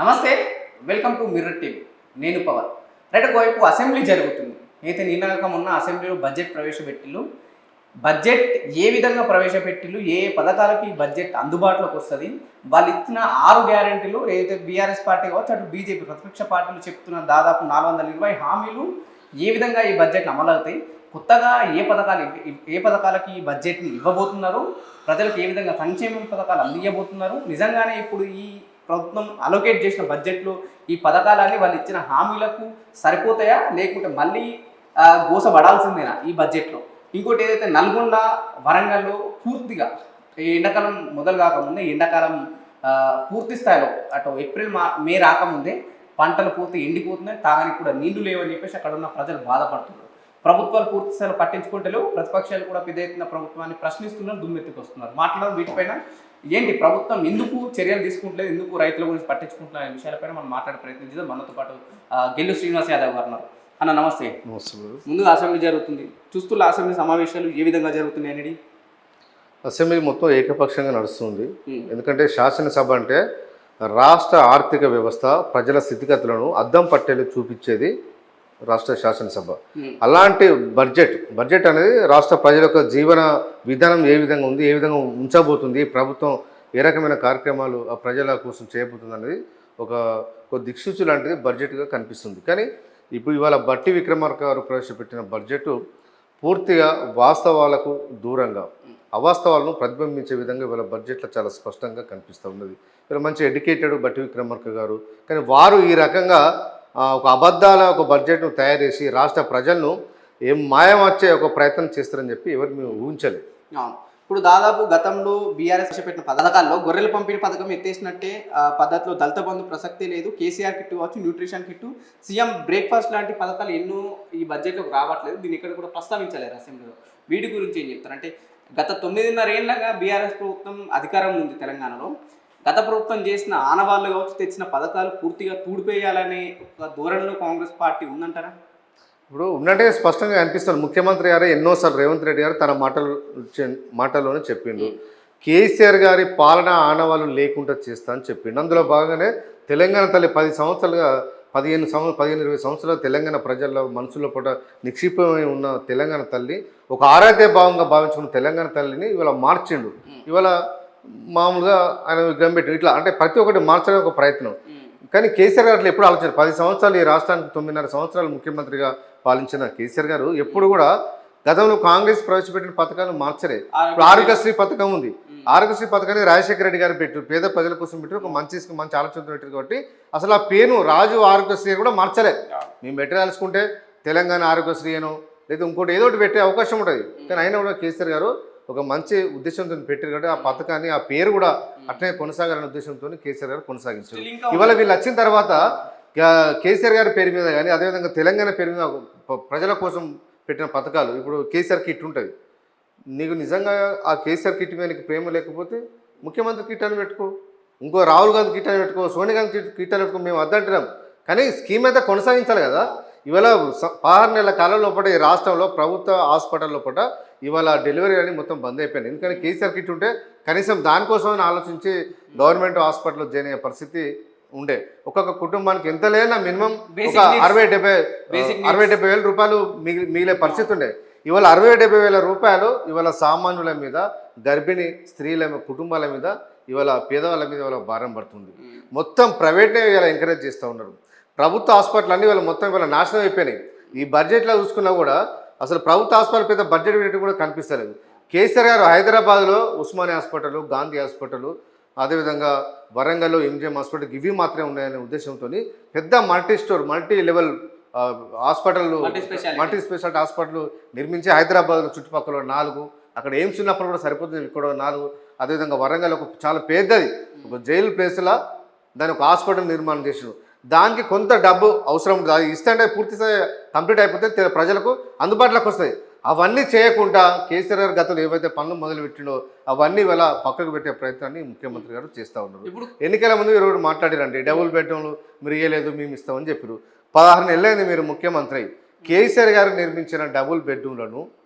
నమస్తే, welcome to mirror TV. నేను Pawan. Right, ఒకవైపు అసెంబ్లీ జరుగుతుంది. అయితే నిన్న మొన్న అసెంబ్లీలో బడ్జెట్ ప్రవేశపెట్టిల్లు. బడ్జెట్ ఏ విధంగా ప్రవేశపెట్టిల్లు, ఏ పథకాలకి బడ్జెట్ అందుబాటులోకి వస్తుంది, వాళ్ళు ఇచ్చిన 6 గ్యారెంటీలు ఏదైతే బీఆర్ఎస్ పార్టీ కావచ్చు, అటు బీజేపీ ప్రతిపక్ష పార్టీలు చెప్తున్న దాదాపు 420 హామీలు ఏ విధంగా ఈ బడ్జెట్ అమలవుతాయి, కొత్తగా ఏ పథకాలకి ఈ బడ్జెట్ని ఇవ్వబోతున్నారు, ప్రజలకు ఏ విధంగా సంక్షేమ పథకాలు అందియబోతున్నారు, నిజంగానే ఇప్పుడు ఈ ప్రభుత్వం అలొకేట్ చేసిన బడ్జెట్లో ఈ పథకాలన్నీ వాళ్ళు ఇచ్చిన హామీలకు సరిపోతాయా, లేకుంటే మళ్ళీ గోసపడాల్సిందేనా ఈ బడ్జెట్లో? ఇంకోటి ఏదైతే నల్గొండ, వరంగల్లో పూర్తిగా ఈ ఎండాకాలం మొదలు కాకముందే, ఎండాకాలం పూర్తి స్థాయిలో అటు ఏప్రిల్ మే రాకముందే పంటలు పూర్తి ఎండిపోతున్నాయి, తాగడానికి కూడా నీళ్లు లేవని చెప్పేసి అక్కడ ఉన్న ప్రజలు బాధపడుతున్నారు. ప్రభుత్వాలు పూర్తి స్థాయిలో పట్టించుకుంటలేవు, ప్రతిపక్షాలు కూడా పెద్ద ఎత్తున ప్రభుత్వాన్ని ప్రశ్నిస్తున్నారు, దుమ్మెత్తుకొస్తున్నారు. మాట్లాడడం వీటిపైన ఏంటి, ప్రభుత్వం ఎందుకు చర్యలు తీసుకుంటలేదు, ఎందుకు రైతుల గురించి పట్టించుకుంటున్నారు అనే విషయాలపైన మనం మాట్లాడే ప్రయత్నం చేద్దాం. మనతో పాటు గెల్లు శ్రీనివాస్ యాదవ్ గారు ఉన్నారు. అన్న నమస్తే. ముందుగా అసెంబ్లీ జరుగుతుంది, చూస్తున్న అసెంబ్లీ సమావేశాలు ఏ విధంగా జరుగుతున్నాయి అనేది? అసెంబ్లీ మొత్తం ఏకపక్షంగా నడుస్తుంది. ఎందుకంటే శాసనసభ అంటే రాష్ట్ర ఆర్థిక వ్యవస్థ, ప్రజల స్థితిగతులను అద్దం పట్టేలు చూపించేది రాష్ట్ర శాసనసభ. అలాంటి బడ్జెట్ అనేది రాష్ట్ర ప్రజల యొక్క జీవన విధానం ఏ విధంగా ఉంది, ఏ విధంగా ఉంచబోతుంది, ప్రభుత్వం ఏ రకమైన కార్యక్రమాలు ఆ ప్రజల కోసం చేయబోతుంది అనేది ఒక దిక్సూచి లాంటిది బడ్జెట్గా కనిపిస్తుంది. కానీ ఇప్పుడు ఇవాళ బట్టి విక్రమార్క గారు ప్రవేశపెట్టిన బడ్జెట్ పూర్తిగా వాస్తవాలకు దూరంగా అవాస్తవాలను ప్రతిబింబించే విధంగా ఇవాళ బడ్జెట్లో చాలా స్పష్టంగా కనిపిస్తూ ఉన్నది. ఇవాళ మంచి ఎడ్యుకేటెడ్ బట్టి విక్రమార్క గారు, కానీ వారు ఈ రకంగా ఒక అబద్ధాల ఒక బడ్జెట్ను తయారు చేసి రాష్ట్ర ప్రజలను మాయమర్చే ఒక ప్రయత్నం చేస్తారని చెప్పి ఎవరు మేము ఊహించలేదు. ఇప్పుడు దాదాపు గతంలో బీఆర్ఎస్ పెట్టిన పథకాల్లో గొర్రెల పంపిణీ పథకం ఎత్తేసినట్టే పద్ధతిలో దళిత బంధు ప్రసక్తి లేదు, కేసీఆర్ కిట్ కావచ్చు, న్యూట్రిషన్ కిట్, సీఎం బ్రేక్ఫాస్ట్ లాంటి పథకాలు ఎన్నో ఈ బడ్జెట్లోకి రావట్లేదు. దీన్ని ఇక్కడ కూడా ప్రస్తావించలేరు అసెంబ్లీలో. వీటి గురించి ఏం చెప్తారు అంటే, గత 9.5 ఏళ్ళగా బీఆర్ఎస్ ప్రభుత్వం అధికారంలో ఉంది తెలంగాణలో. గత ప్రభుత్వం చేసిన ఆనవాళ్ళు కావచ్చు, తెచ్చిన పథకాలు పూర్తిగా తూడిపేయాలనే ఒక ధోరణిలో కాంగ్రెస్ పార్టీ ఉందంటారా? ఇప్పుడు ఉన్నట్టే స్పష్టంగా అనిపిస్తుంది. ముఖ్యమంత్రి గారు ఎన్నోసార్లు రేవంత్ రెడ్డి గారు తన మాటల్లోనే చెప్పిండు, కేసీఆర్ గారి పాలన ఆనవాళ్ళు లేకుండా చేస్తా అని చెప్పిండు. అందులో భాగంగానే తెలంగాణ తల్లి 10 సంవత్సరాలుగా 15-20 సంవత్సరాలు తెలంగాణ ప్రజల మనసులో పూట నిక్షిప్తమై ఉన్న తెలంగాణ తల్లి, ఒక ఆరాధ్య భావంగా భావించుకున్న తెలంగాణ తల్లిని ఇవాళ మార్చిండు. ఇవాళ మామూలుగా ఆయన విగ్రహం పెట్టి ఇట్లా అంటే ప్రతి ఒక్కటి మార్చడం ఒక ప్రయత్నం. కానీ కేసీఆర్ గారు అట్లా ఎప్పుడు ఆలోచించారు. 10 సంవత్సరాలు ఈ రాష్ట్రానికి 9.5 సంవత్సరాలు ముఖ్యమంత్రిగా పాలించిన కేసీఆర్ గారు ఎప్పుడు కూడా గతంలో కాంగ్రెస్ ప్రవేశపెట్టిన పథకాలను మార్చలే. ఇప్పుడు ఆరోగ్యశ్రీ పథకం ఉంది. ఆరోగ్యశ్రీ పథకాన్ని రాజశేఖర రెడ్డి గారు పెట్టారు, పేద ప్రజల కోసం పెట్టారు, ఒక మంచి ఆలోచనతో పెట్టారు. కాబట్టి అసలు ఆ పేరు రాజు ఆరోగ్యశ్రీ కూడా మార్చలే. మేము పెట్టాల్సుకుంటే తెలంగాణ ఆరోగ్యశ్రీ అనో లేదా ఇంకోటి ఏదో ఒకటి పెట్టే అవకాశం ఉంటుంది. కానీ అయినా కూడా కేసీఆర్ గారు ఒక మంచి ఉద్దేశంతో పెట్టారు కాబట్టి ఆ పథకాన్ని, ఆ పేరు కూడా అట్లనే కొనసాగాలనే ఉద్దేశంతో కేసీఆర్ గారు కొనసాగించారు. ఇవాళ వీళ్ళు వచ్చిన తర్వాత కేసీఆర్ గారి పేరు మీద కానీ అదేవిధంగా తెలంగాణ పేరు మీద ప్రజల కోసం పెట్టిన పథకాలు, ఇప్పుడు కేసీఆర్ కిట్ ఉంటుంది. నీకు నిజంగా ఆ కేసీఆర్ కిట్ మీద నీకు ప్రేమ లేకపోతే ముఖ్యమంత్రి కిట్ అని పెట్టుకో, ఇంకో రాహుల్ గాంధీ కిట్ అని పెట్టుకో, సోనియా గాంధీ కిట్ అని పెట్టుకో, మేము వద్దంటున్నాం. కానీ స్కీమ్ అయితే కొనసాగించాలి కదా. ఇవాళ 16 నెలల కాలంలో పాటు ఈ రాష్ట్రంలో ప్రభుత్వ హాస్పిటల్లో పాటు ఇవాళ డెలివరీ అని మొత్తం బంద్ అయిపోయింది. ఎందుకంటే కేసీఆర్ కిట్ ఉంటే కనీసం దానికోసమని ఆలోచించి గవర్నమెంట్ హాస్పిటల్లో జాయిన్ అయ్యే పరిస్థితి ఉండే. ఒక్కొక్క కుటుంబానికి ఎంత లేనా మినిమం ఒక 60-70 వేల రూపాయలు మిగిలే పరిస్థితి ఉండే. ఇవాళ 60-70 వేల రూపాయలు ఇవాళ సామాన్యుల మీద, గర్భిణీ స్త్రీల కుటుంబాల మీద, ఇవాళ పేదవాళ్ళ మీద ఇవాళ భారం పడుతుంది. మొత్తం ప్రైవేట్నే ఇవాళ ఎంకరేజ్ చేస్తూ ఉన్నారు. ప్రభుత్వ హాస్పిటల్ అన్నీ ఇవాళ మొత్తం ఇవాళ నాశనం అయిపోయినాయి. ఈ బడ్జెట్లో చూసుకున్నా కూడా అసలు ప్రభుత్వ హాస్పిటల్ పెద్ద బడ్జెట్ పెట్టి కూడా కనిపిస్తలేదు. కేసీఆర్ గారు హైదరాబాద్లో ఉస్మానియా హాస్పిటల్, గాంధీ హాస్పిటల్, అదేవిధంగా వరంగల్లో ఎంజిఎం హాస్పిటల్ ఇవి మాత్రమే ఉన్నాయనే ఉద్దేశంతో పెద్ద multi level hospital, multi speciality hospital నిర్మించి హైదరాబాద్లో చుట్టుపక్కల 4, అక్కడ ఎయిమ్స్ ఉన్నప్పుడు కూడా సరిపోతుంది, ఇక్కడ 4, అదేవిధంగా వరంగల్ ఒక చాలా పెద్దది ఒక జైలు ప్లేస్లా దాని ఒక హాస్పిటల్ నిర్మాణం చేసారు. దానికి కొంత డబ్బు అవసరం ఉంటుంది, అది ఇస్తే పూర్తి కంప్లీట్ అయిపోతే ప్రజలకు అందుబాటులోకి వస్తాయి. అవన్నీ చేయకుండా కేసీఆర్ గారు గతంలో ఏవైతే పనులు మొదలుపెట్టిండో అవన్నీ ఇలా పక్కకు పెట్టే ప్రయత్నాన్ని ముఖ్యమంత్రి గారు చేస్తూ ఉన్నారు. ఇప్పుడు ఎన్నికల ముందు మీరు మాట్లాడారండి, డబుల్ బెడ్రూమ్లు మీరు ఇవ్వలేదు, మేము ఇస్తామని చెప్పారు. 16 నెలలైంది మీరు ముఖ్యమంత్రి. కేసీఆర్ గారు నిర్మించిన డబుల్ బెడ్రూమ్లను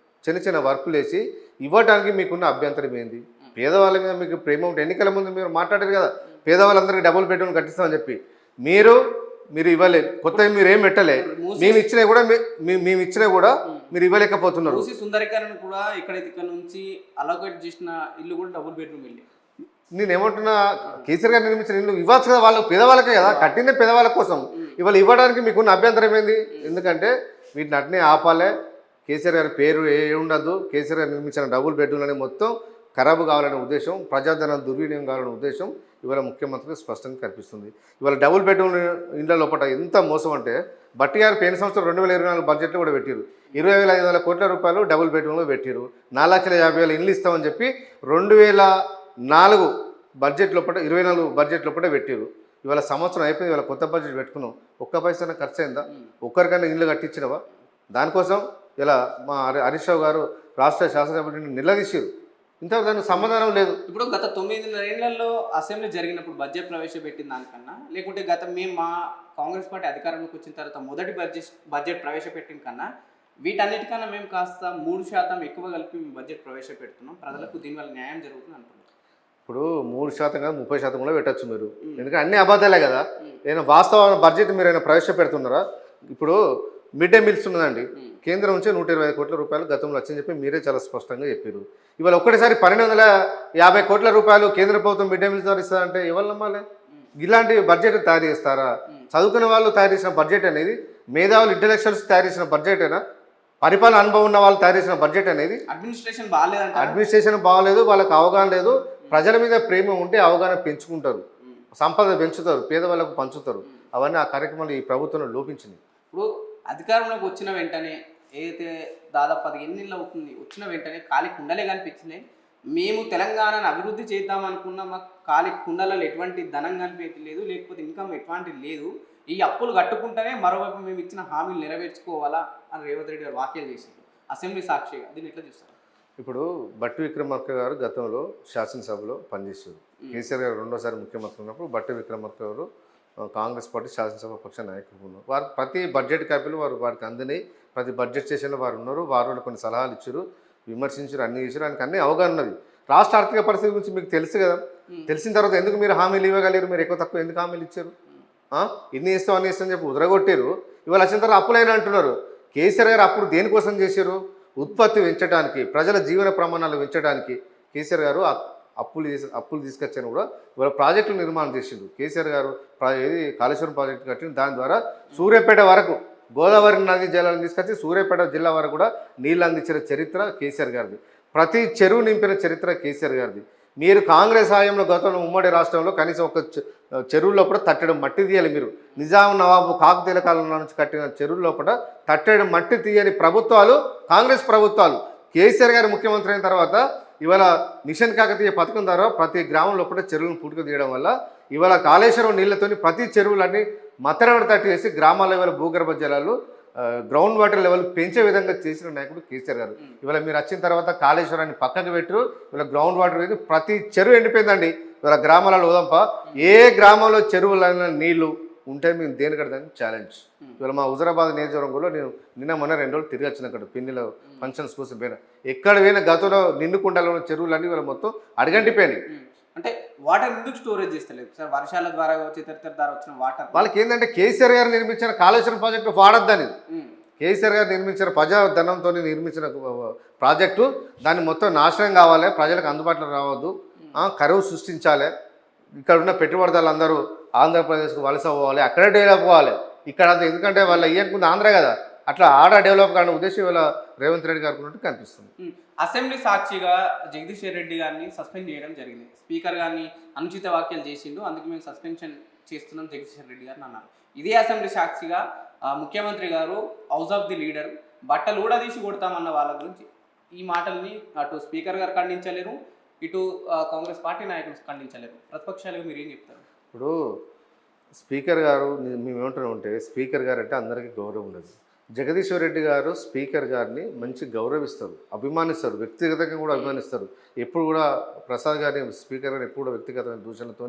చిన్న వర్కులు వేసి ఇవ్వడానికి మీకున్న అభ్యంతరం ఏంది? పేదవాళ్ళ మీద మీకు ప్రేమ ఉంటే ఎన్నికల ముందు మీరు మాట్లాడారు కదా, పేదవాళ్ళందరికీ డబుల్ బెడ్రూమ్ కట్టిస్తామని చెప్పి. మీరు ఇవ్వలేదు, కొత్తగా మీరు ఏం పెట్టలే, మేము ఇచ్చినా కూడా మేము ఇచ్చినా కూడా మీరు ఇవ్వలేకపోతున్నారు. మూసి సుందరీకరణ కూడా ఇక్కడ నుంచి అలొకేట్ చేసిన ఇల్లు కూడా డబుల్ బెడ్రూమ్ ఇల్లు. నేను ఏమంటున్నా, కేసీఆర్ గారు నిర్మించిన ఇల్లు ఇవ్వచ్చు కదా, వాళ్ళకి పేదవాళ్ళకే కదా, కట్టిందే పేదవాళ్ళ కోసం. ఇవాళ ఇవ్వడానికి మీకున్న అభ్యంతరం ఏంది? ఎందుకంటే వీటిని అట్నే ఆపాలే, కేసీఆర్ గారి పేరు ఉండదు, కేసీఆర్ గారు నిర్మించిన డబుల్ బెడ్రూమ్ అనే మొత్తం ఖరాబు కావాలనే ఉద్దేశం, ప్రజాధనం దుర్వినియోగం కావాలనే ఉద్దేశం ఇవాళ ముఖ్యమంత్రికి స్పష్టంగా కనిపిస్తుంది. ఇవాళ డబుల్ బెడ్రూమ్ ఇండ్ల లోపల ఎంత మోసం అంటే, బట్టి గారు పోయిన సంవత్సరం 2024 బడ్జెట్లో కూడా పెట్టారు 20,500 కోట్ల రూపాయలు డబుల్ బెడ్రూమ్లో పెట్టారు. 4,50,000 ఇండ్లు ఇస్తామని చెప్పి 2004 బడ్జెట్ లోపల 24 బడ్జెట్ లోపల పెట్టారు. ఇవాళ సంవత్సరం అయిపోయింది, ఇవాళ కొత్త బడ్జెట్ పెట్టుకున్నాం, ఒక్క పైసా ఖర్చు అయిందా? ఒక్కరికైనా ఇల్లు కట్టించినవా? దానికోసం ఇలా మా హరీష్ రావు గారు రాష్ట్ర శాసనసభ్యుడిని నిలదీశారు, ఇంతవరకు దానికి సమాధానం లేదు. ఇప్పుడు గత 9 ఏళ్లలో అసెంబ్లీ జరిగినప్పుడు బడ్జెట్ ప్రవేశపెట్టిన దానికన్నా, లేకుంటే మేము మా కాంగ్రెస్ పార్టీ అధికారంలోకి వచ్చిన తర్వాత మొదటి బడ్జెట్ ప్రవేశపెట్టిన కన్నా వీటన్నిటికన్నా మేము కాస్త 3% ఎక్కువ కలిపి మేము బడ్జెట్ ప్రవేశపెడుతున్నాం, ప్రజలకు దీనివల్ల న్యాయం జరుగుతుంది అనుకుంటున్నాం. ఇప్పుడు 3% కాదు 30% కూడా పెట్టచ్చు మీరు, ఎందుకంటే అన్ని అబద్ధాలే కదా. నేను వాస్తవ బడ్జెట్ మీరు అయినా ప్రవేశపెడుతున్నారా? ఇప్పుడు మిడ్ డే మీల్స్ ఉన్నదండి, కేంద్రం నుంచి 125 కోట్ల రూపాయలు గతంలో వచ్చని చెప్పి మీరే చాలా స్పష్టంగా చెప్పారు. ఇవాళ ఒక్కటిసారి 1250 కోట్ల రూపాయలు కేంద్ర ప్రభుత్వం మిడ్ డే మీల్స్ ద్వారా ఇస్తారంటే ఎవరు నమ్మాలి? ఇలాంటి బడ్జెట్ తయారు చేస్తారా? చదువుకున్న వాళ్ళు తయారు చేసిన బడ్జెట్ అనేది, మేధావులు ఇంటెలెక్చువల్స్ తయారు చేసిన బడ్జెట్ అయినా, పరిపాలన అనుభవం ఉన్న వాళ్ళు తయారు చేసిన బడ్జెట్ అనేది అడ్మినిస్ట్రేషన్ బాగాలేదు, వాళ్ళకి అవగాహన లేదు. ప్రజల మీద ప్రేమ ఉంటే అవగాహన పెంచుకుంటారు, సంపద పెంచుతారు, పేదవాళ్ళకు పంచుతారు. అవన్నీ ఆ కార్యక్రమాలు ఈ ప్రభుత్వంలో లోపించింది. ఇప్పుడు అధికారంలోకి వచ్చిన వెంటనే ఏదైతే దాదాపు 15 ఏళ్ళు అవుతుంది, వచ్చిన వెంటనే ఖాళీ కుండలే కనిపించినాయి. మేము తెలంగాణను అభివృద్ధి చేద్దాం అనుకున్న మాకు ఖాళీ కుండలలో ఎటువంటి ధనం కనిపించలేదు, లేకపోతే ఇన్కమ్ ఎటువంటిది లేదు. ఈ అప్పులు కట్టుకుంటేనే మరోవైపు మేము ఇచ్చిన హామీలు నెరవేర్చుకోవాలా అని రేవంత్ రెడ్డి గారు వ్యాఖ్యలు చేశారు అసెంబ్లీ సాక్షిగా. దీన్ని ఎట్లా చూస్తారు? ఇప్పుడు బట్టి విక్రమార్క గారు గతంలో శాసనసభలో పనిచేశారు. కేసీఆర్ గారు రెండోసారి ముఖ్యమంత్రి ఉన్నప్పుడు బట్టి విక్రమార్క గారు కాంగ్రెస్ పార్టీ శాసనసభ పక్ష నాయకులు ఉన్నారు. వారు ప్రతి బడ్జెట్ కాపీలు వారికి అందినాయి, ప్రతి బడ్జెట్ సెషన్లో వారు ఉన్నారు, వారు కొన్ని సలహాలు ఇచ్చారు, విమర్శించారు, అన్ని చేశారు. ఆయనకు అన్ని అవగాహన ఉన్నది. రాష్ట్ర ఆర్థిక పరిస్థితి గురించి మీకు తెలుసు కదా, తెలిసిన తర్వాత ఎందుకు మీరు హామీలు ఇవ్వగలిగారు? మీరు ఎక్కువ తక్కువ ఎందుకు హామీలు ఇచ్చారు? ఇన్ని ఇస్తాం అన్ని ఇస్తామని చెప్పి ఉదరగొట్టారు. ఇవాళ వచ్చిన తర్వాత అప్పులైనా అంటున్నారు. కేసీఆర్ గారు అప్పుడు దేనికోసం చేశారు? ఉత్పత్తి పెంచడానికి, ప్రజల జీవన ప్రమాణాలు పెంచడానికి కేసీఆర్ గారు అప్పులు తీసుకొచ్చాను కూడా ఇవాళ ప్రాజెక్టులు నిర్మాణం చేసిండు. కేసీఆర్ గారు ఏది కాళేశ్వరం ప్రాజెక్టు కట్టింది, దాని ద్వారా సూర్యాపేట వరకు గోదావరి నది జలాలను తీసుకొచ్చి సూర్యాపేట జిల్లా వరకు కూడా నీళ్ళు అందించిన చరిత్ర కేసీఆర్ గారిది. ప్రతి చెరువు నింపిన చరిత్ర కేసీఆర్ గారిది. మీరు కాంగ్రెస్ హయాంలో గతంలో ఉమ్మడి రాష్ట్రంలో కనీసం ఒక చెరువుల్లో కూడా తట్టడం మట్టి తీయాలి. మీరు నిజాం నవాబు కాకతీయుల కాలం నుంచి కట్టిన చెరువుల్లో కూడా తట్టడం మట్టి తీయని ప్రభుత్వాలు కాంగ్రెస్ ప్రభుత్వాలు. కేసీఆర్ గారు ముఖ్యమంత్రి అయిన తర్వాత ఇవాళ మిషన్ కాకతీయ పథకం ద్వారా ప్రతి గ్రామంలో కూడా చెరువులను పూర్తిగా తీయడం వల్ల ఇవాళ కాళేశ్వరం నీళ్లతోని ప్రతి చెరువులన్నీ మత్తరవడ తట్టు చేసి గ్రామాల లెవెల్ భూగర్భ జలాలు గ్రౌండ్ వాటర్ లెవెల్ పెంచే విధంగా చేసిన నాయకుడు కేసీఆర్ గారు. ఇవాళ మీరు వచ్చిన తర్వాత కాళేశ్వరాన్ని పక్కకు పెట్టరు, ఇవాళ గ్రౌండ్ వాటర్ వేసి ప్రతి చెరువు ఎండిపోయిందండి. ఇవాళ గ్రామాలలో ఉదంప ఏ గ్రామంలో చెరువులైన నీళ్లు ఉంటే మేము దేని కడదానికి ఛాలెంజ్. ఇవాళ మా హుజరాబాద్ నియోజకవర్గంలో నేను మొన్న 2 రోజులు తిరిగి వచ్చిన అక్కడ పిన్నిలో ఫంక్షన్స్ కోసం పోయినా, ఎక్కడ పోయినా గతంలో నిండుకుండలో చెరువులన్నీ ఇవాళ మొత్తం అడగంటిపోయినాయి. అంటే వాటర్ ఎందుకు స్టోరేజ్ చేస్తలేదు సార్? వర్షాల ద్వారా చిత్తర ద్వారా వచ్చిన వాటర్ వాళ్ళకి ఏంటంటే కేసీఆర్ గారు నిర్మించిన కాళేశ్వరం ప్రాజెక్టు వాడొద్దని, కేసీఆర్ గారు నిర్మించిన ప్రజాధనంతో నిర్మించిన ప్రాజెక్టు దాన్ని మొత్తం నాశనం కావాలి, ప్రజలకు అందుబాటులో రావద్దు, కరువు సృష్టించాలి, ఇక్కడ ఉన్న పెట్టుబడిదారులు అందరూ ఆంధ్రప్రదేశ్కు వలస పోవాలి, అక్కడే డెవలప్ అవ్వాలి. ఇక్కడ అంతా ఎందుకంటే వాళ్ళ ఇయ్యకుంది ఆంధ్ర కదా, అట్లా ఆడ డెవలప్ కాని ఉద్దేశం ఇవాళ రేవంత్ రెడ్డి గారికి ఉన్నట్టు కనిపిస్తుంది. అసెంబ్లీ సాక్షిగా జగదీష్ రెడ్డి గారిని సస్పెండ్ చేయడం జరిగింది. స్పీకర్ గారిని అనుచిత వ్యాఖ్యలు చేసిండు, అందుకు మేము సస్పెన్షన్ చేస్తున్నాం జగదీష్ రెడ్డి గారిని అన్నారు. ఇదే అసెంబ్లీ సాక్షిగా ముఖ్యమంత్రి గారు హౌస్ ఆఫ్ ది లీడర్ బట్టలు కూడా తీసి కొడతామన్న వాళ్ళ గురించి ఈ మాటల్ని అటు స్పీకర్ గారు ఖండించలేరు, ఇటు కాంగ్రెస్ పార్టీ నాయకులు ఖండించలేరు. ప్రతిపక్షాలుగా మీరు ఏం చెప్తారు? ఇప్పుడు స్పీకర్ గారు మేము ఏమంటున్నామంటే, స్పీకర్ గారు అంటే అందరికీ గౌరవం ఉండదు. జగదీశ్వర్ రెడ్డి గారు స్పీకర్ గారిని మంచి గౌరవిస్తారు, అభిమానిస్తారు, వ్యక్తిగతంగా కూడా అభిమానిస్తారు. ఎప్పుడు కూడా ప్రసాద్ గారిని స్పీకర్ గారిని ఎప్పుడు కూడా వ్యక్తిగతమైన దూషణలతో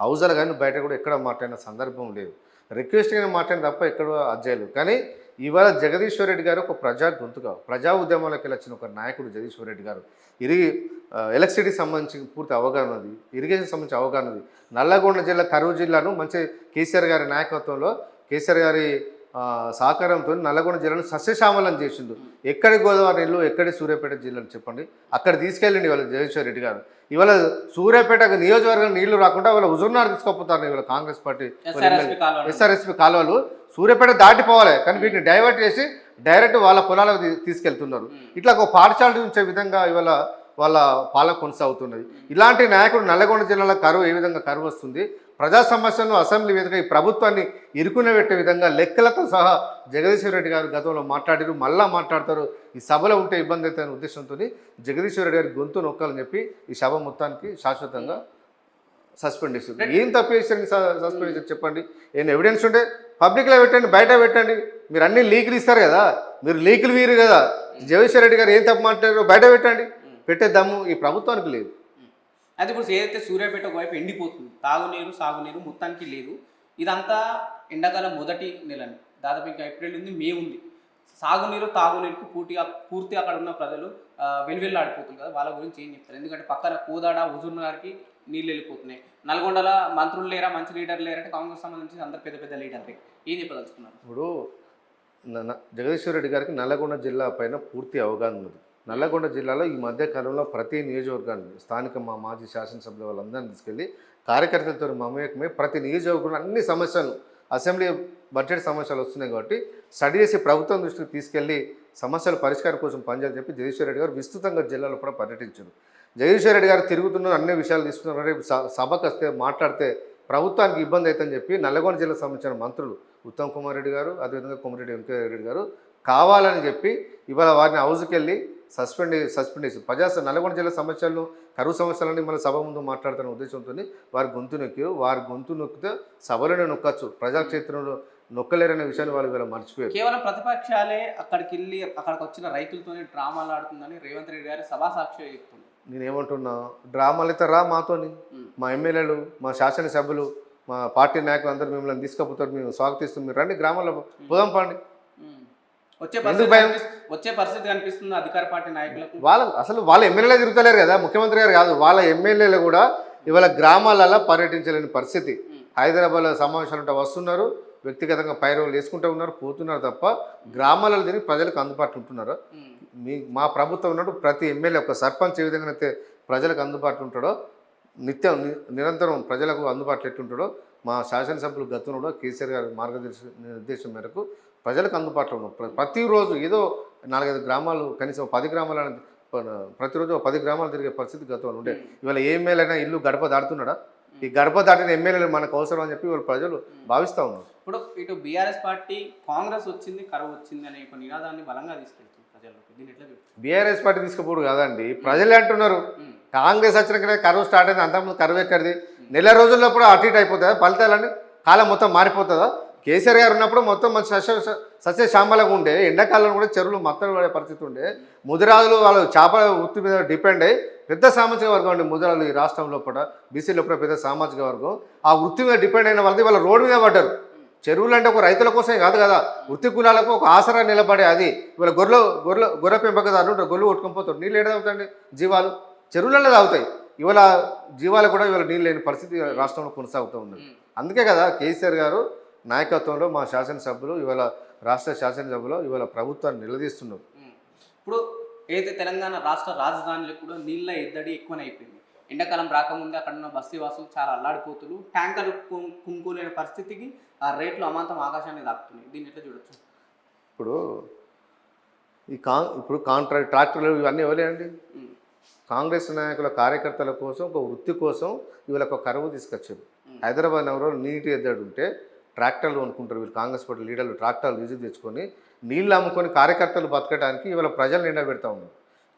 హౌజాలు కానీ బయట కూడా ఎక్కడ మాట్లాడిన సందర్భం లేదు. రిక్వెస్ట్గా మాట్లాడిన తప్ప ఎక్కడ అజ్జాయలేదు. కానీ ఇవాళ జగదీశ్వర్ రెడ్డి గారు ఒక ప్రజా గొంతుగా ప్రజా ఉద్యమాలకు వచ్చిన ఒక నాయకుడు జగదీశ్వర్ రెడ్డి గారు ఎలక్ట్రిసిటీకి సంబంధించి పూర్తి అవగాహన ఉంది, ఇరిగేషన్ సంబంధించి అవగాహన ఉంది. నల్లగొండ జిల్లా కరువు జిల్లాను మంచి కేసీఆర్ గారి నాయకత్వంలో కేసీఆర్ గారి సహకారంతో నల్లగొండ జిల్లాను సస్యశ్యామలం చేసిండు. ఎక్కడి గోదావరి నీళ్ళు ఎక్కడి సూర్యాపేట జిల్లాను చెప్పండి, అక్కడ తీసుకెళ్ళండి ఇవాళ జగదీశ్వర్ రెడ్డి గారు. ఇవాళ సూర్యాపేట నియోజకవర్గం నీళ్లు రాకుండా ఇవాళ హుజూర్నగర్ తీసుకుపోతారు ఇవాళ కాంగ్రెస్ పార్టీ ఎస్ఆర్ఎస్పి కాలువలు సూర్యాపేట దాటిపోవాలి, కానీ వీటిని డైవర్ట్ చేసి డైరెక్ట్ వాళ్ళ పొలాలకు తీసుకెళ్తున్నారు. ఇట్లా ఒక పాఠశాల ఉంచే విధంగా ఇవాళ వాళ్ళ పాలన కొనసాగుతున్నది. ఇలాంటి నాయకుడు నల్లగొండ జిల్లాలో కరువు ఏ విధంగా కరువు వస్తుంది, ప్రజా సమస్యలను అసెంబ్లీ వేదిక ఈ ప్రభుత్వాన్ని ఇరుకునబెట్టే విధంగా లెక్కలతో సహా జగదీశ్వర్ రెడ్డి గారు గతంలో మాట్లాడారు, మళ్ళా మాట్లాడతారు. ఈ సభలో ఉంటే ఇబ్బంది అవుతాయనే ఉద్దేశంతో జగదీశ్వర్ రెడ్డి గారి గొంతు నొక్కాలని చెప్పి ఈ సభ మొత్తానికి శాశ్వతంగా సస్పెండ్ చేస్తుంది. ఏం తప్పు చేశారని సస్పెండ్ చేశారు చెప్పండి, ఏం ఎవిడెన్స్ ఉంటే పబ్లిక్లో పెట్టండి, బయట పెట్టండి. మీరు అన్ని లీకులు ఇస్తారు కదా, మీరు లీకులు వీరు కదా. జగదీశ్వర్ రెడ్డి గారు ఏం తప్పు మాట్లాడారో బయట పెట్టండి, పెట్టే దమ్ము ఈ ప్రభుత్వానికి లేదు. అయితే ఇప్పుడు ఏదైతే సూర్యాపేట వైపు ఎండిపోతుంది, తాగునీరు సాగునీరు మొత్తానికి లేదు. ఇదంతా ఎండాకాలం మొదటి నెలని, దాదాపు ఇంకా ఏప్రిల్ ఉంది, మే ఉంది. సాగునీరు తాగునీరుకు పూర్తి అక్కడ ఉన్న ప్రజలు వెలువెల్లాడిపోతుంది కదా, వాళ్ళ గురించి ఏం చెప్తారు? ఎందుకంటే పక్కన కోదాడ హుజూర్నగర్కి నీళ్ళు వెళ్ళిపోతున్నాయి. నల్గొండల మంత్రులు లేరా, మంచి లీడర్లు లేరంటే కాంగ్రెస్ సంబంధించి అందరు పెద్ద పెద్ద లీడర్లే. ఏం చెప్పదలుచుకున్నారు? ఇప్పుడు జగదీశ్వర్ రెడ్డి గారికి నల్లగొండ జిల్లా పైన పూర్తి అవగాహన ఉంది. నల్లగొండ జిల్లాలో ఈ మధ్య కాలంలో ప్రతి నియోజకవర్గాన్ని స్థానిక మా మాజీ శాసనసభ్యుల వాళ్ళందరినీ తీసుకెళ్ళి కార్యకర్తలతో మమేకమై ప్రతి నియోజకవర్గంలో అన్ని సమస్యలు అసెంబ్లీ బడ్జెట్ సమస్యలు వస్తున్నాయి కాబట్టి స్టడీ చేసి ప్రభుత్వం దృష్టికి తీసుకెళ్లి సమస్యల పరిష్కారం కోసం పనిచేయాలని చెప్పి జగదీశ్వర్ రెడ్డి గారు విస్తృతంగా జిల్లాలో కూడా పర్యటించారు. జగదీశ్వర్ రెడ్డి గారు తిరుగుతున్న అన్ని విషయాలు తీసుకున్నారు. రేపు సభకు వస్తే మాట్లాడితే ప్రభుత్వానికి ఇబ్బంది అవుతుందని చెప్పి నల్లగొండ జిల్లాకు సంబంధించిన మంత్రులు ఉత్తమ్ కుమార్ రెడ్డి గారు, అదేవిధంగా కోమటిరెడ్డి వెంకయ్యరెడ్డి గారు కావాలని చెప్పి ఇవాళ వారిని హౌస్కి వెళ్ళి సస్పెండ్ చేసి నల్లగొండ జిల్లా సమస్యలను కరువు సమస్యలని మన సభ ముందు మాట్లాడుతున్న ఉద్దేశంతో వారి గొంతు నొక్కితే సభలోనే నొక్కచ్చు, ప్రజాక్షేత్రంలో నొక్కలేరనే విషయాన్ని వాళ్ళు ఇవాళ మర్చిపోయారు. కేవలం ప్రతిపక్షాలే అక్కడికి వచ్చిన రైతులతోనే డ్రామాలు ఆడుతుందని రేవంత్ రెడ్డి గారు సభా సాక్షిగా చెప్తున్నారు. నేనేమంటున్నా, డ్రామాలు అయితే రా మాతోని, మా ఎమ్మెల్యేలు, మా శాసనసభ్యులు, మా పార్టీ నాయకులు అందరూ మిమ్మల్ని తీసుకుపోతారు, మేము స్వాగతిస్తాం, మీరు రండి గ్రామాల్లో పోదాం పండి. వచ్చే పరిస్థితి కనిపిస్తుంది అధికార పార్టీ నాయకులకు. వాళ్ళ ఎమ్మెల్యేలు తిరుగుతలేరు కదా, ముఖ్యమంత్రి గారు కాదు, వాళ్ళ ఎమ్మెల్యేలు కూడా ఇవాళ గ్రామాలలో పర్యటించలేని పరిస్థితి. హైదరాబాద్లో సమావేశాలు ఉంటే వస్తున్నారు, వ్యక్తిగతంగా పైరవులు వేసుకుంటూ ఉన్నారు, పోతున్నారు తప్ప గ్రామాలలో తిరిగి ప్రజలకు అందుబాటులో ఉంటున్నారు. మా ప్రభుత్వం ఉన్నప్పుడు ప్రతి ఎమ్మెల్యే ఒక సర్పంచ్ ఏ విధంగా అయితే ప్రజలకు అందుబాటులో ఉంటాడో, నిరంతరం ప్రజలకు అందుబాటులో ఎట్లుంటాడో, మా శాసనసభ్యులు గతంలో కేసీఆర్ గారి నిర్దేశం మేరకు ప్రజలకు అందుబాటులో ఉన్నాం. ప్రతిరోజు ఏదో 4-5 గ్రామాలు, కనీసం 10 గ్రామాలు, ప్రతిరోజు 10 గ్రామాలు తిరిగే పరిస్థితి గతంలో ఉండే. ఇవాళ ఏ ఎమ్మెల్యేనా ఇల్లు గడప దాటుతున్నాడా? ఈ గడప దాటిన ఎమ్మెల్యేలు మనకు అవసరం అని చెప్పి వాళ్ళు ప్రజలు భావిస్తూ ఉన్నారు. ఇప్పుడు ఇటు బీఆర్ఎస్ పార్టీ కాంగ్రెస్ వచ్చింది, కరువు వచ్చింది అనే ఒక నినాదాన్ని బలంగా తీసుకెళ్తుంది ప్రజల్లోకి. దీన్ని ఎట్లా బీఆర్ఎస్ పార్టీ తీసుకుపోడు కాదండి, ప్రజలే అంటున్నారు. కాంగ్రెస్ వచ్చినాకనే కరువు స్టార్ట్ అయింది, అంతకుముందు కరువు ఎక్కడిది? నెల రోజుల్లో కూడా అటు ఇటు అయిపోతుందా? ఫలితాలన్నీ కాలం మొత్తం మారిపోతుందా? కేసీఆర్ గారు ఉన్నప్పుడు మొత్తం మంచి సస్యశ్యామలంగా ఉండే, ఎండాకాలంలో కూడా చెరువులు మత్తలు పడే పరిస్థితి ఉండే. ముదిరాజులు వాళ్ళు చేపల వృత్తి మీద డిపెండ్ అయ్యి పెద్ద సామాజిక వర్గం అండి ముదిరాజులు. ఈ రాష్ట్రంలో కూడా బీసీలో కూడా పెద్ద సామాజిక వర్గం. ఆ వృత్తి మీద డిపెండ్ అయిన వాళ్ళది వాళ్ళ రోడ్డు మీద పడ్డారు. చెరువులు అంటే ఒక రైతుల కోసమే కాదు కదా, వృత్తి కులాలకు ఒక ఆసరా నిలబడే అది. ఇవాళ గొర్రె పెంపకదారులు ఉంటారు, గొర్రెలు కొట్టుకొని పోతారు, నీళ్ళు ఏడ తాగుతాయండి? జీవాలు చెరువులలో తాగుతాయి. ఇవాళ జీవాలు కూడా ఇవాళ నీళ్ళు లేని పరిస్థితి రాష్ట్రంలో కొనసాగుతూ ఉంది. అందుకే కదా కేసీఆర్ గారు నాయకత్వంలో మా శాసనసభ్యులు ఇవాళ రాష్ట్ర శాసనసభలో ఇవాళ ప్రభుత్వాన్ని నిలదీస్తున్నారు. ఇప్పుడు ఏదైతే తెలంగాణ రాష్ట్ర రాజధానిలో కూడా నీళ్ళ ఎద్దడి ఎక్కువనైపోయింది. ఎండాకాలం రాకముందే అక్కడ ఉన్న బస్తీవాసులు చాలా అల్లాడిపోతులు, ట్యాంకర్లు కుంకులేని పరిస్థితికి ఆ రేట్లు అమాంతం ఆకాశాన్ని దాక్కుతున్నాయి. దీన్ని ఎట్లా చూడొచ్చు? ఇప్పుడు ట్రాక్టర్లు ఇవన్నీ ఇవ్వలేండి. కాంగ్రెస్ నాయకుల కార్యకర్తల కోసం ఒక వృత్తి కోసం ఇవాళ ఒక కరువు తీసుకొచ్చారు. హైదరాబాద్ నగరంలో నీటి ఎద్దడి ఉంటే ట్రాక్టర్లు అనుకుంటారు వీళ్ళు, కాంగ్రెస్ పార్టీ లీడర్లు ట్రాక్టర్లు లీజు తెచ్చుకొని నీళ్ళు అమ్ముకొని కార్యకర్తలు బతకడానికి ఇవాళ ప్రజలు నిండా పెడతా ఉన్నారు.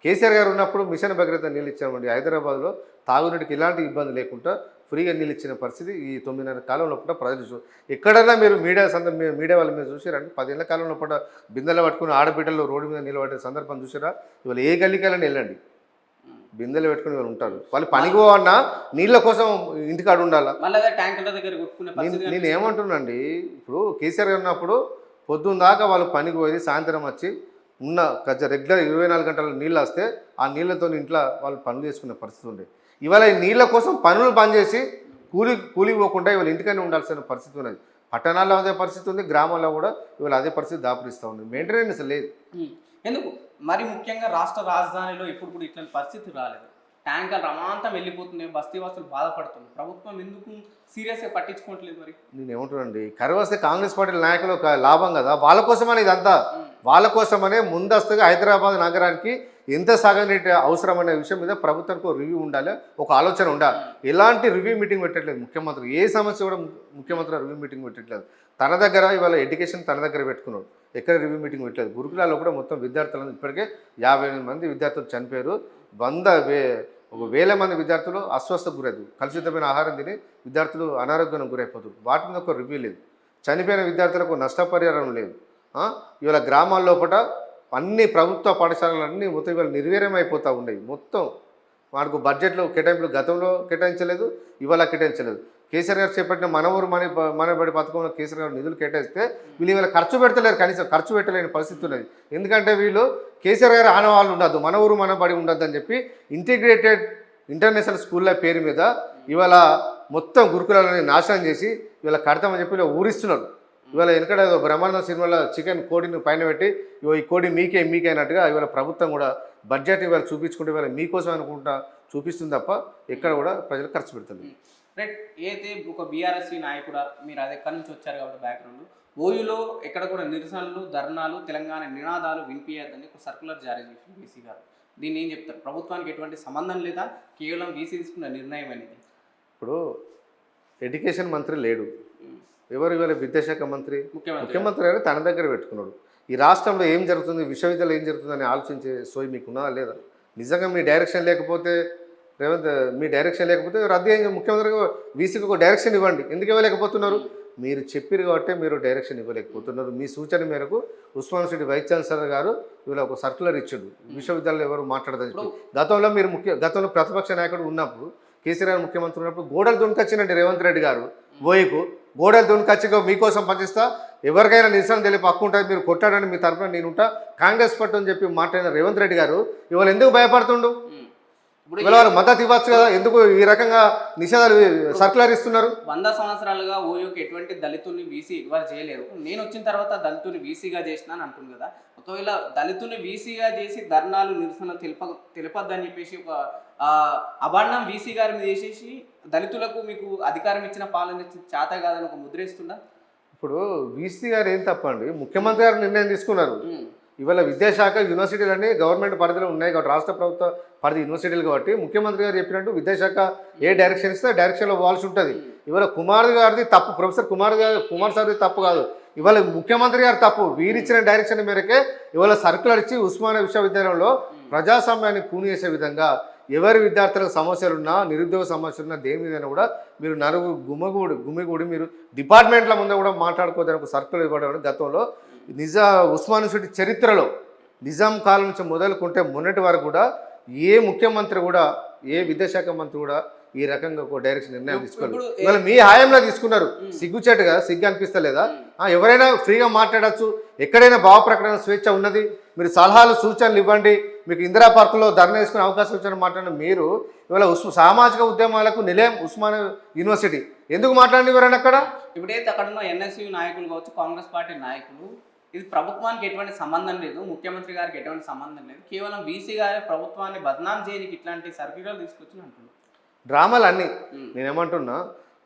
కేసీఆర్ గారు ఉన్నప్పుడు మిషన్ భగీరథ నీళ్ళు ఇచ్చామండి. హైదరాబాద్లో తాగునీటికి ఎలాంటి ఇబ్బంది లేకుండా ఫ్రీగా నీళ్ళు ఇచ్చిన పరిస్థితి ఈ 9 కాలంలో కూడా ప్రజలు ఎక్కడైనా మీరు మీడియా వాళ్ళ మీద చూసారండి. 10 ఏళ్ల కాలంలో కూడా బిందెలు పట్టుకుని ఆడబిడ్డలు రోడ్డు మీద నిలబడే సందర్భం చూసారా? ఇవాళ ఏ గల్లికైనా వెళ్ళండి, బిందెలు పెట్టుకుని వాళ్ళు ఉంటారు. వాళ్ళు పనికి పోవన్నా నీళ్ళ కోసం ఇంటికాడ ఉండాలా? నేను ఏమంటున్నాండి, ఇప్పుడు కేసీఆర్ గారు ఉన్నప్పుడు పొద్దున్న దాకా వాళ్ళు పనికి పోయి సాయంత్రం వచ్చి ఉన్న రెగ్యులర్ 24 గంటల నీళ్ళు వస్తే ఆ నీళ్ళతో ఇంట్లో వాళ్ళు పనులు చేసుకునే పరిస్థితి ఉండేది. ఇవాళ ఈ నీళ్ళ కోసం పనులు బంద్ చేసి కూలికి పోకుండా ఇవాళ ఇంటికనే ఉండాల్సిన పరిస్థితి ఉన్నది. పట్టణాల్లో అదే పరిస్థితి ఉంది, గ్రామాల్లో కూడా ఇవాళ అదే పరిస్థితి దాపురిస్తూ ఉంది. మెయింటెనెన్స్ లేదు. ఎందుకు మరి ముఖ్యంగా రాష్ట్ర రాజధానిలో ఇప్పుడు కూడా ఇట్లాంటి పరిస్థితి రాలేదు. ట్యాంకర్ రమాంతం వెళ్ళిపోతున్నాయి, బస్తీ వాసులు బాధపడుతుంది. ప్రభుత్వం ఎందుకు సీరియస్గా పట్టించుకోవట్లేదు? మరి నేను ఏమంటానండి, కరువు వస్తే కాంగ్రెస్ పార్టీ నాయకులు ఒక లాభం కదా, వాళ్ళ కోసమని ఇదంతా వాళ్ళ కోసమనే ముందస్తుగా హైదరాబాద్ నగరానికి ఎంత సాగునీటి అవసరం అనే విషయం మీద ప్రభుత్వానికి రివ్యూ ఉండాలి, ఒక ఆలోచన ఉండాలి. ఎలాంటి రివ్యూ మీటింగ్ పెట్టట్లేదు ముఖ్యమంత్రి. ఏ సమస్య కూడా ముఖ్యమంత్రి రివ్యూ మీటింగ్ పెట్టట్లేదు. తన దగ్గర ఇవాళ ఎడ్యుకేషన్ తన దగ్గర పెట్టుకున్నాడు, ఎక్కడ రివ్యూ మీటింగ్ పెట్టలేదు. గురుకులాల్లో కూడా మొత్తం విద్యార్థులను ఇప్పటికే 58 మంది విద్యార్థులు చనిపోయారు. 1,000 మంది విద్యార్థులు అస్వస్థకు గురయ్యారు. కలుషితమైన ఆహారం తిని విద్యార్థులు అనారోగ్యానికి గురైపోతారు. వాటి మీద ఒక రివ్యూ లేదు. చనిపోయిన విద్యార్థులకు నష్టపరిహారం లేదు. ఇవాళ గ్రామాల లోపల అన్ని ప్రభుత్వ పాఠశాలలన్నీ మొత్తం ఇవాళ నిర్వీర్యం అయిపోతూ ఉన్నాయి. మొత్తం వాటికి బడ్జెట్లో కేటాయింపులు గతంలో కేటాయించలేదు, ఇవాళ కేటాయించలేదు. కేసీఆర్ గారు చేపట్టిన మనబడి పథకంలో కేసీఆర్ గారు నిధులు కేటాయిస్తే వీళ్ళు ఇవాళ ఖర్చు పెడతలేరు, కనీసం ఖర్చు పెట్టలేని పరిస్థితి ఉన్నది. ఎందుకంటే వీళ్ళు కేసీఆర్ గారు ఆనవాళ్ళు ఉండద్దు, మన ఊరు మనబడి ఉండద్దు అని చెప్పి ఇంటిగ్రేటెడ్ ఇంటర్నేషనల్ స్కూళ్ళ పేరు మీద ఇవాళ మొత్తం గురుకులాలని నాశనం చేసి ఇవాళ కడతామని చెప్పి ఇలా ఊరిస్తున్నారు. ఇవాళ వెనకడ బ్రహ్మానంద సినిమాలో చికెన్ కోడిని పైన పెట్టి ఈ కోడి మీకే అన్నట్టుగా ఇవాళ ప్రభుత్వం కూడా బడ్జెట్ ఇవాళ చూపించుకుంటే ఇవాళ మీకోసం అనుకుంటా చూపిస్తుంది తప్ప ఎక్కడ కూడా ప్రజలు ఖర్చు పెడుతుంది. రైట్. అయితే ఒక బీఆర్ఎస్సీ నాయకుడు, మీరు అది ఎక్కడి నుంచి వచ్చారు కాబట్టి బ్యాక్గ్రౌండ్, ఓయూలో ఎక్కడ కూడా నిరసనలు, ధర్నాలు, తెలంగాణ నినాదాలు వినిపించద్దని ఒక సర్కులర్ జారీ చేసింది వీసీ గారు. దీన్ని ఏం చెప్తారు? ప్రభుత్వానికి ఎటువంటి సంబంధం లేదా, కేవలం వీసీ తీసుకున్న నిర్ణయం అనేది? ఇప్పుడు ఎడ్యుకేషన్ మంత్రి లేడు, ఎవరు ఇవాళ విద్యాశాఖ మంత్రి? ముఖ్యమంత్రి గారు తన దగ్గర పెట్టుకున్నాడు. ఈ రాష్ట్రంలో ఏం జరుగుతుంది, విశ్వవిద్యాలయం ఏం జరుగుతుందని ఆలోచించే సోయి మీకున్నా లేదా? నిజంగా మీ డైరెక్షన్ లేకపోతే మీ డైరెక్షన్ లేకపోతే రద్దు అయ్యి ముఖ్యమంత్రికి వీసీకి ఒక డైరెక్షన్ ఇవ్వండి. ఎందుకు ఇవ్వలేకపోతున్నారు? మీరు చెప్పారు కాబట్టి మీరు డైరెక్షన్ ఇవ్వలేకపోతున్నారు. మీ సూచన మేరకు ఉస్మాన్ యూనివర్సిటీ వైస్ ఛాన్సలర్ గారు ఇవాళ ఒక సర్కులర్ ఇచ్చాడు, విశ్వవిద్యాలయం ఎవరు మాట్లాడదని చెప్పి. గతంలో ప్రతిపక్ష నాయకుడు ఉన్నప్పుడు, కేసీఆర్ గారు ముఖ్యమంత్రి ఉన్నప్పుడు గోడలు దునికొచ్చినండి రేవంత్ రెడ్డి గారు. ఓయికు గోడలు దునికొచ్చిగా మీకోసం పనిచేస్తా, ఎవరికైనా నిరసన తెలిపి హక్కు ఉంటుంది, మీరు కొట్టాడని మీ తరఫున నేనుంటా, కాంగ్రెస్ పట్టు అని చెప్పి మాట్లాడిన రేవంత్ రెడ్డి గారు ఇవాళ ఎందుకు భయపడుతుండు? ఇవాళ వారు మద్దతు ఇవ్వచ్చు కదా, ఎందుకు ఈ రకంగా నిషేధాలు సర్కులర్ ఇస్తున్నారు? 100 సంవత్సరాలుగా ఓయూకి ఎటువంటి దళితుల్ని వీసీ ఇవ్వాలి చేయలేదు, నేను వచ్చిన తర్వాత దళితుని వీసీగా చేసిన అని అంటుంది కదా. ఒకవేళ దళితుని వీసీగా చేసి ధర్నాలు, నిరసన తెలిపద్దని చెప్పేసి ఒక అభాండం వీసీ గారి మీద చేసేసి దళితులకు మీకు అధికారం ఇచ్చిన పాలన చేత కాదని ఒక ముద్ర ఇస్తుందా? ఇప్పుడు వీసీ గారు ఏం తప్పండి, ముఖ్యమంత్రి గారు నిర్ణయం తీసుకున్నారు. ఇవాళ విద్యాశాఖ యూనివర్సిటీలన్నీ గవర్నమెంట్ పరిధిలో ఉన్నాయి కాబట్టి, రాష్ట్ర ప్రభుత్వ పరిధి యూనివర్సిటీలు కాబట్టి ముఖ్యమంత్రి గారు చెప్పినట్టు విద్యాశాఖ ఏ డైరెక్షన్ ఇస్తే డైరెక్షన్లో పోవాల్సి ఉంటుంది. ఇవాళ కుమార్ గారిది తప్పు, ప్రొఫెసర్ కుమార్ సార్ది తప్పు కాదు, ఇవాళ ముఖ్యమంత్రి గారు తప్పు. వీరిచ్చిన డైరెక్షన్ మేరకే ఇవాళ సర్కులర్ ఇచ్చి ఉస్మానియా విశ్వవిద్యాలయంలో ప్రజాస్వామ్యాన్ని కూని చేసే విధంగా ఎవరి విద్యార్థులకు సమస్యలున్నా, నిరుద్యోగ సమస్యలున్నా, దేని మీదైనా కూడా మీరు గుమ్మిగూడి మీరు డిపార్ట్మెంట్ల ముందు కూడా మాట్లాడుకోవడానికి ఒక సర్కులర్ ఇవ్వడం గతంలో ఉస్మాన్ యూనివర్సిటీ చరిత్రలో నిజాం కాలం నుంచి మొదలుకుంటే మొన్నటి వరకు కూడా ఏ ముఖ్యమంత్రి కూడా, ఏ విద్యాశాఖ మంత్రి కూడా ఈ రకంగా ఒక డైరెక్షన్ నిర్ణయం తీసుకోలేదు. ఇవాళ మీ హాయంలో తీసుకున్నారు. సిగ్గుచేటుగా సిగ్గు అనిపిస్తలేదా? ఎవరైనా ఫ్రీగా మాట్లాడచ్చు, ఎక్కడైనా భావ ప్రకటన స్వేచ్ఛ ఉన్నది. మీరు సలహాలు, సూచనలు ఇవ్వండి. మీకు ఇందిరా పార్కులో ధర్నా వేసుకునే అవకాశం ఇచ్చిన మాట్లాడిన మీరు ఇవాళ సామాజిక ఉద్యమాలకు నిలయం ఉస్మానియా యూనివర్సిటీ ఎందుకు మాట్లాడినవారండి అక్కడ? ఇప్పుడైతే అక్కడ ఉన్న ఎన్ఎస్యూ నాయకులు కావచ్చు, కాంగ్రెస్ పార్టీ నాయకులు, ఇది ప్రభుత్వానికి ఎటువంటి సంబంధం లేదు, ముఖ్యమంత్రి గారికి ఎటువంటి సంబంధం లేదు, కేవలం వీసీ గారి ప్రభుత్వాన్ని బదనాం చేయడానికి ఇట్లాంటి సర్క్యులర్ తీసుకొచ్చి అంటున్నారు. డ్రామాలు అన్నీ. నేనేమంటున్నా,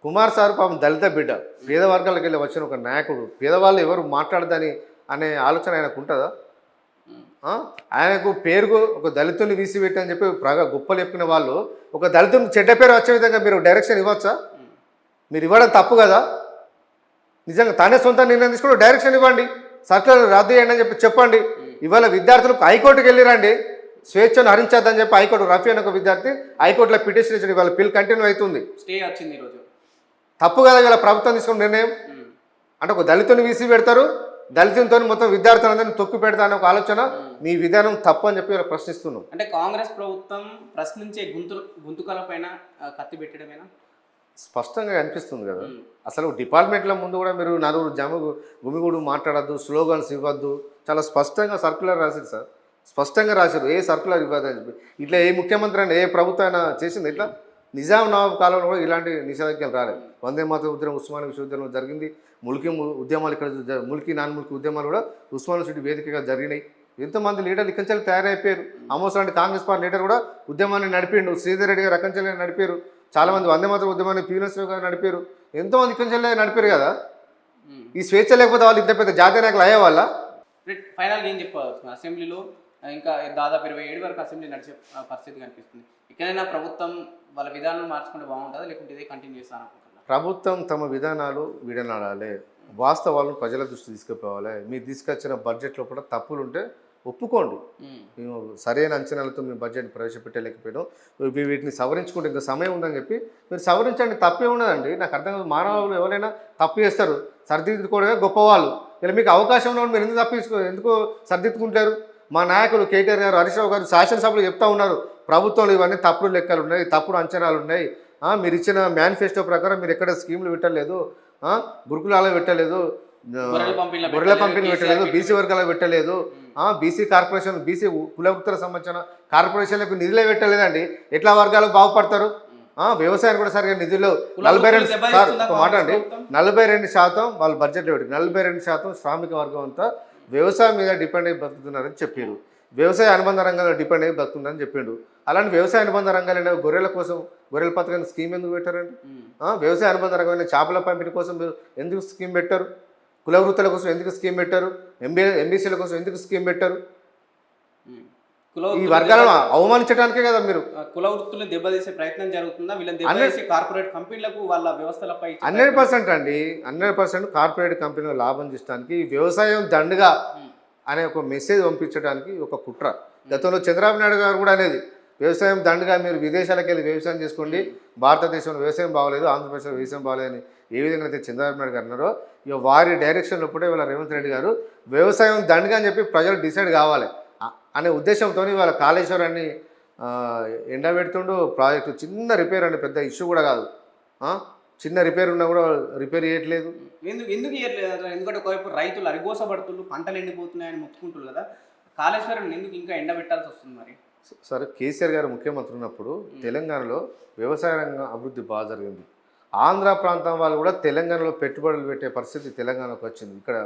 కుమార్ సార్ పాపం దళిత బిడ్డ, పేద వర్గాలకు వెళ్ళి వచ్చిన ఒక నాయకుడు, పేదవాళ్ళు ఎవరు మాట్లాడదని అనే ఆలోచన ఆయనకు ఉంటుందా? ఆయనకు పేరుకు ఒక దళితుని వీసి పెట్టి అని చెప్పి గొప్పలు చెప్పిన వాళ్ళు ఒక దళితుని చెడ్డ పేరు వచ్చే విధంగా మీరు డైరెక్షన్ ఇవ్వచ్చా? మీరు ఇవ్వడం తప్పు కదా. నిజంగా తానే సొంత నిర్ణయం తీసుకుని డైరెక్షన్ ఇవ్వండి, సర్కులర్ రద్దు చేయండి అని చెప్పండి. ఇవాళ విద్యార్థులకు హైకోర్టుకి వెళ్ళిరండి, స్వేచ్ఛను హరించద్దని చెప్పి హైకోర్టు రఫీ అని ఒక విద్యార్థి హైకోర్టులో పిటిషన్ ఇచ్చాడు. ఇవాళ పిల్ కంటిన్యూ అవుతుంది. స్టే వచ్చింది ఈరోజు. తప్పు కదా ఇవాళ ప్రభుత్వం తీసుకున్న నిర్ణయం. అంటే ఒక దళితుని వీసి పెడతారు, దళితులతో మొత్తం విద్యార్థులందరినీ తొక్కి పెడతా అనే ఒక ఆలోచన, మీ విధానం తప్పు అని చెప్పి ప్రశ్నిస్తున్నాం. అంటే కాంగ్రెస్ ప్రభుత్వం ప్రశ్నించే గొంతుకల పైన కత్తి పెట్టడమేనా? స్పష్టంగా అనిపిస్తుంది కదా. అసలు డిపార్ట్మెంట్ల ముందు కూడా మీరు నలుగురు గుమిగూడు మాట్లాడద్దు, స్లోగన్స్ ఇవ్వద్దు, చాలా స్పష్టంగా సర్క్యులర్ రాశారు సార్. స్పష్టంగా రాశారు ఏ సర్క్యులర్ ఇవ్వదని చెప్పి. ఇట్లా ఏ ముఖ్యమంత్రి అయినా ఏ ప్రభుత్వం అయినా చేసింది ఇట్లా? నిజాం నవాబ్ కాలంలో కూడా ఇలాంటి నిషేధాజ్ఞలు రాలేదు. వందే మాతరం ఉద్యమం ఉస్మానియా విశ్వవిద్యాలయంలో జరిగింది. ఉద్యమాలు ఇక్కడ ముల్కీ నాన్ ముల్కీ ఉద్యమాలు కూడా ఉస్మానియా యూనివర్సిటీ వేదికగా జరిగినాయి. ఎంతోమంది లీడర్లు ఇక్కడి తయారైపోయారు. ఆమోసాంటి కాంగ్రెస్ పార్టీ లీడర్ కూడా ఉద్యమాన్ని నడిపిండు. శ్రీధర్ రెడ్డి గారు అక్కడి నడిపారు. చాలామంది వందే మాతరం ఉద్యమాన్ని పీవీఎస్రావు గారు నడిపారు. ఎంతోమంది ఇక్కడి నడిపారు కదా. ఈ స్వేచ్ఛ లేకపోతే వాళ్ళు ఇంత పెద్ద జాతీయ నాయకులు అయ్యే వాళ్ళ. ఫైనల్ ఏం చెప్పవచ్చు? అసెంబ్లీలో ఇంకా దాదాపు 27 వరకు అసెంబ్లీ నడిచే పరిస్థితి కనిపిస్తుంది. ఇక్కడైనా ప్రభుత్వం వాళ్ళ విధానాలు మార్చుకుంటే బాగుంటుందా, లేకుంటే ఇదే కంటిన్యూ చేస్తాను అనుకుంటున్నా? ప్రభుత్వం తమ విధానాలు విడనాడాలి, వాస్తవాలను ప్రజల దృష్టి తీసుకుపోవాలి. మీరు తీసుకొచ్చిన బడ్జెట్లో కూడా తప్పులు ఉంటే ఒప్పుకోండి. మేము సరైన అంచనాలతో మేము బడ్జెట్ ప్రవేశపెట్టలేకపోయాం, వీటిని సవరించుకుంటే ఇంకా సమయం ఉందని చెప్పి మీరు సవరించండి. తప్పే ఉన్నదండి. నాకు అర్థం కాదు. మానవులు ఎవరైనా తప్పు చేస్తారు, సరిదిద్దుకోవడమే గొప్పవాళ్ళు. ఇలా మీకు అవకాశం ఉన్నప్పుడు మీరు ఎందుకు సరిదిద్దుకుంటారు? మా నాయకులు కేటీఆర్ గారు, హరీష్ రావు గారు శాసనసభలో చెప్తా ఉన్నారు, ప్రభుత్వంలో ఇవన్నీ తప్పుడు లెక్కలు ఉన్నాయి, తప్పుడు అంచనాలు ఉన్నాయి. మీరు ఇచ్చిన మేనిఫెస్టో ప్రకారం మీరు ఎక్కడ స్కీములు పెట్టలేదు, గురుకులాలు పెట్టలేదు, గొర్రెల పంపిణీ పెట్టలేదు, బీసీ వర్గాలకు పెట్టలేదు, బీసీ కార్పొరేషన్ బీసీ కులవృత్తుల సంబంధించిన కార్పొరేషన్లకు నిధులే పెట్టలేదండి. ఎట్లా వర్గాలు బాగుపడతారు? వ్యవసాయానికి కూడా సరిగ్గా నిధులు 42 సార్ ఒక మాట అండి, 42% వాళ్ళు బడ్జెట్లో పెట్టి 42% శ్రామిక వర్గం అంతా వ్యవసాయం మీద డిపెండ్ అయ్యి బతుకుతున్నారని చెప్పారు. వ్యవసాయ అనుబంధ రంగంలో డిపెండ్ అయ్యి బతుకుతుందని చెప్పిండు. అలాంటి వ్యవసాయ అనుబంధ రంగాలైన గొర్రెల పథకాన్ని స్కీమ్ ఎందుకు పెట్టారండి? వ్యవసాయ అనుబంధ రంగమైన చేపల పంపిణీ కోసం ఎందుకు స్కీమ్ పెట్టారు? కుల వృత్తుల కోసం ఎందుకు స్కీమ్ పెట్టారు? ఎంబీసీల కోసం ఎందుకు స్కీమ్ పెట్టారు? ఈ వర్గాలను అవమానించడానికే కదా మీరు. కుల వృత్తులను దెబ్బతీసే ప్రయత్నం జరుగుతుందా? వీళ్ళని దెబ్బతీసి కార్పొరేట్ కంపెనీలకు వాళ్ళ వ్యవస్థలపై 100% అండి, 100% కార్పొరేట్ కంపెనీలు లాభం చేయడానికి వ్యవసాయం దండుగా అనే ఒక మెసేజ్ పంపించడానికి ఒక కుట్ర. గతంలో చంద్రబాబు నాయుడు గారు కూడా అనేది వ్యవసాయం దండుగా మీరు విదేశాలకు వెళ్ళి వ్యవసాయం చేసుకోండి, భారతదేశంలో వ్యవసాయం బాగోలేదు, ఆంధ్రప్రదేశ్లో వ్యవసాయం బాగోలేదని ఏ విధంగా అయితే చంద్రబాబు నాయుడు గారు అన్నారో, ఇక వారి డైరెక్షన్లో కూడా ఇవాళ రేవంత్ రెడ్డి గారు వ్యవసాయం దండుగా అని చెప్పి ప్రజలు డిసైడ్ కావాలి అనే ఉద్దేశంతో వాళ్ళ కాళేశ్వరాన్ని ఎండబెడుతుండు. ప్రాజెక్టు చిన్న రిపేర్ అండి, పెద్ద ఇష్యూ కూడా కాదు. చిన్న రిపేర్ ఉన్నా కూడా రిపేర్ చేయట్లేదు. ఎందుకు చేయట్లేదు? ఎందుకంటే ఒకవైపు రైతులు అరిగోసపడుతున్నారు, పంటలు ఎండిపోతున్నాయని మొత్తుకుంటారు కదా. కాళేశ్వరం ఎందుకు ఇంకా ఎండబెట్టాల్సి వస్తుంది మరి? సరే, కేసీఆర్ గారు ముఖ్యమంత్రి ఉన్నప్పుడు తెలంగాణలో వ్యవసాయ రంగం అభివృద్ధి బాగా జరిగింది. ఆంధ్ర ప్రాంతం వాళ్ళు కూడా తెలంగాణలో పెట్టుబడులు పెట్టే పరిస్థితి తెలంగాణకు వచ్చింది. ఇక్కడ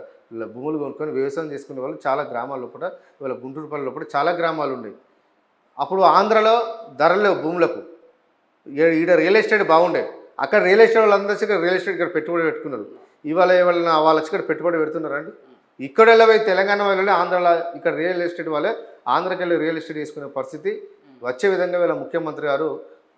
భూములు కొనుక్కొని వ్యవసాయం చేసుకునే వాళ్ళు చాలా గ్రామాల్లో కూడా, ఇవాళ గుంటూరుపల్లిలో కూడా చాలా గ్రామాలు ఉన్నాయి. అప్పుడు ఆంధ్రలో ధరలు భూములకు, ఈడ రియల్ ఎస్టేట్ బాగుండే, అక్కడ రియల్ ఎస్టేట్ వాళ్ళందరూ ఇక్కడ రియల్ ఎస్టేట్ ఇక్కడ పెట్టుబడి పెట్టుకున్నారు. ఇవాళ వాళ్ళు వచ్చి ఇక్కడ పెట్టుబడి పెడుతున్నారండి. ఇక్కడ వెళ్ళి తెలంగాణ వాళ్ళే ఆంధ్రాలో ఇక్కడ రియల్ ఎస్టేట్ వాళ్ళే ఆంధ్రాకి వెళ్ళి రియల్ ఎస్టేట్ చేసుకునే పరిస్థితి వచ్చే విధంగా వీళ్ళ ముఖ్యమంత్రి గారు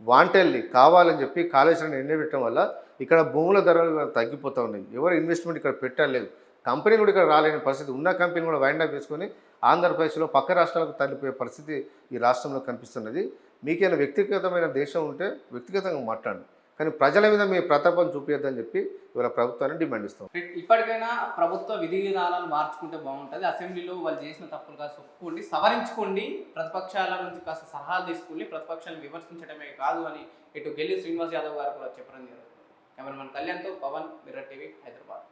వాంటెల్లి కావాలని చెప్పి కాళేశ్వరాన్ని ఎండబెట్టడం వల్ల ఇక్కడ భూముల ధరలు తగ్గిపోతూ ఉన్నాయి. ఎవరు ఇన్వెస్ట్మెంట్ ఇక్కడ పెట్టలేదు, కంపెనీ కూడా ఇక్కడ రాలేని పరిస్థితి. ఉన్న కంపెనీ కూడా వైండ్ అప్ చేసుకొని ఆంధ్రప్రదేశ్లో పక్క రాష్ట్రాలకు తల్లిపోయే పరిస్థితి ఈ రాష్ట్రంలో కనిపిస్తున్నది. మీకైనా వ్యక్తిగతమైన దేశం ఉంటే వ్యక్తిగతంగా మాట్లాడండి, కానీ ప్రజల మీద మీ ప్రతాపం చూపించద్దని చెప్పి ఇవాళ ప్రభుత్వాన్ని డిమాండ్ ఇస్తాం. ఇప్పటికైనా ప్రభుత్వ విధి విధానాలు మార్చుకుంటే బాగుంటుంది. అసెంబ్లీలో వాళ్ళు చేసిన తప్పులు కాస్త ఒప్పుకోండి, సవరించుకోండి, ప్రతిపక్షాల నుంచి కాస్త సలహాలు తీసుకోండి, ప్రతిపక్షాలను విమర్శించడమే కాదు అని ఇటు గెల్లి శ్రీనివాస్ యాదవ్ గారు కూడా చెప్పడం జరుగుతుంది. కెమెరామెన్ కళ్యాణ్తో పవన్, మిర్రర్ టీవీ, హైదరాబాద్.